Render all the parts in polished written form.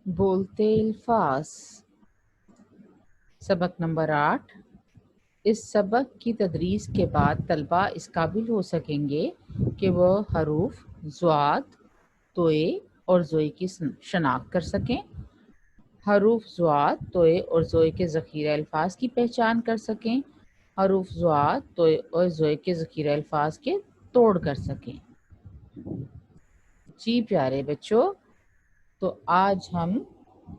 बोलते अल्फाज। सबक नंबर 8। इस सबक की तदरीस के बाद तलबा इस काबिल हो सकेंगे कि वह हरूफ, ज़ुआत, तोए और ज़ोए की शनाख्त कर सकें, हरूफ, ज़ुआत, तोए और ज़ोए के ज़ख़ीरा अल्फाज की पहचान कर सकें, हरूफ, ज़ुआत, तोए और ज़ोए के ज़ख़ीरा अल्फाज के तोड़ कर सकें। जी प्यारे बच्चों, तो आज हम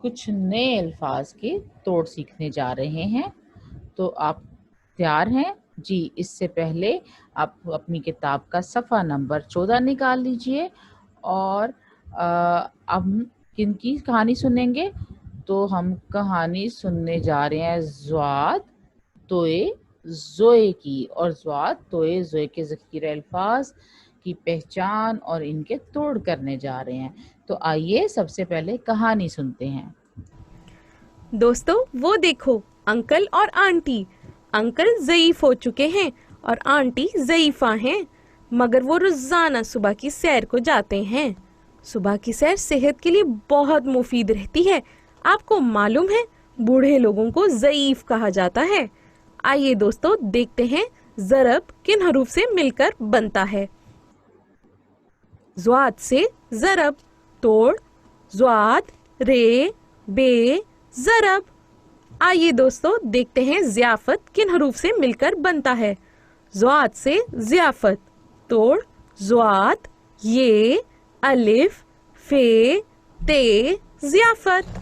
कुछ नए अल्फाज के तोड़ सीखने जा रहे हैं। तो आप तैयार हैं? जी, इससे पहले आप अपनी किताब का सफ़ा नंबर 14 निकाल लीजिए और अब हम किन की कहानी सुनेंगे? तो हम कहानी सुनने जा रहे हैं ज़्वाद तोए ज़ोए की, और ज़्वाद तोए ज़ोए के ज़ख़ीरे अल्फाज की पहचान और इनके तोड़ करने जा रहे हैं। तो आइए सबसे पहले कहानी सुनते हैं। दोस्तों, वो देखो, अंकल और आंटी। अंकल ज़ईफ हो चुके हैं और आंटी ज़ईफा हैं, मगर वो रोजाना सुबह की सैर को जाते हैं। सुबह की सैर सेहत के लिए बहुत मुफीद रहती है। आपको मालूम है, बूढ़े लोगों को ज़ईफ कहा जाता है। आइए दोस्तों, देखते हैं ज़रब किन हरूफ से मिलकर बनता है। ज़्वाद से ज़रब, तोड़, ज़्वाद, रे, बे, ज़रब। आइए दोस्तों, देखते हैं ज़ियाफ़त किन हरूफ से मिलकर बनता है। ज़्वाद से ज़ियाफ़त, तोड़, ज़्वाद, ये, अलिफ, फे, ते, ज़ियाफ़त।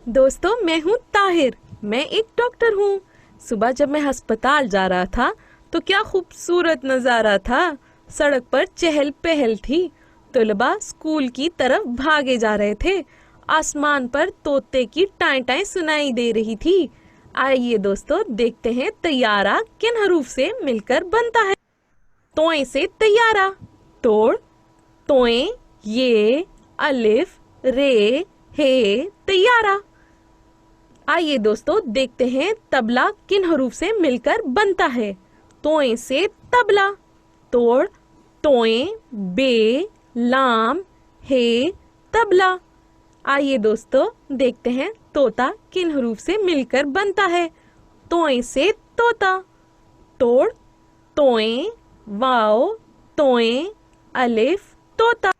दोस्तों, मैं हूँ ताहिर, मैं एक डॉक्टर हूँ। सुबह जब मैं अस्पताल जा रहा था तो क्या खूबसूरत नज़ारा था। सड़क पर चहल पहल थी, तलबा स्कूल की तरफ भागे जा रहे थे। आसमान पर तोते की टाएं टाएं सुनाई दे रही थी। आइए दोस्तों, देखते हैं तैयारा किन हरूफ से मिलकर बनता है। तोए से तैयारा, तोड़, तोए, ये, अलिफ, रे, हे, तैयारा। आइए दोस्तों, देखते हैं तबला किन हरूफ से मिलकर बनता है। तोए से तबला, तोड़, तोए, बे, लाम, हे, तबला। आइए दोस्तों, देखते हैं तोता किन हरूफ से मिलकर बनता है। तोए से तोता, तोड़, तोए, वाओ, तोए, अलिफ, तोता।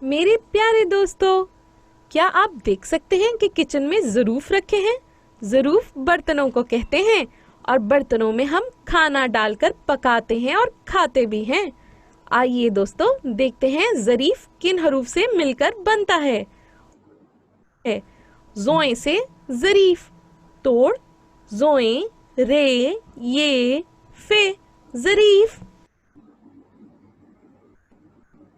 मेरे प्यारे दोस्तों, क्या आप देख सकते हैं कि किचन में ज़रूफ रखे हैं? ज़रूफ बर्तनों को कहते हैं और बर्तनों में हम खाना डालकर पकाते हैं और खाते भी हैं। आइए दोस्तों, देखते हैं ज़रीफ किन हरूफ से मिलकर बनता है। ज़ोए से ज़रीफ, तोड़, ज़ोए, रे, ये, फे, ज़रीफ।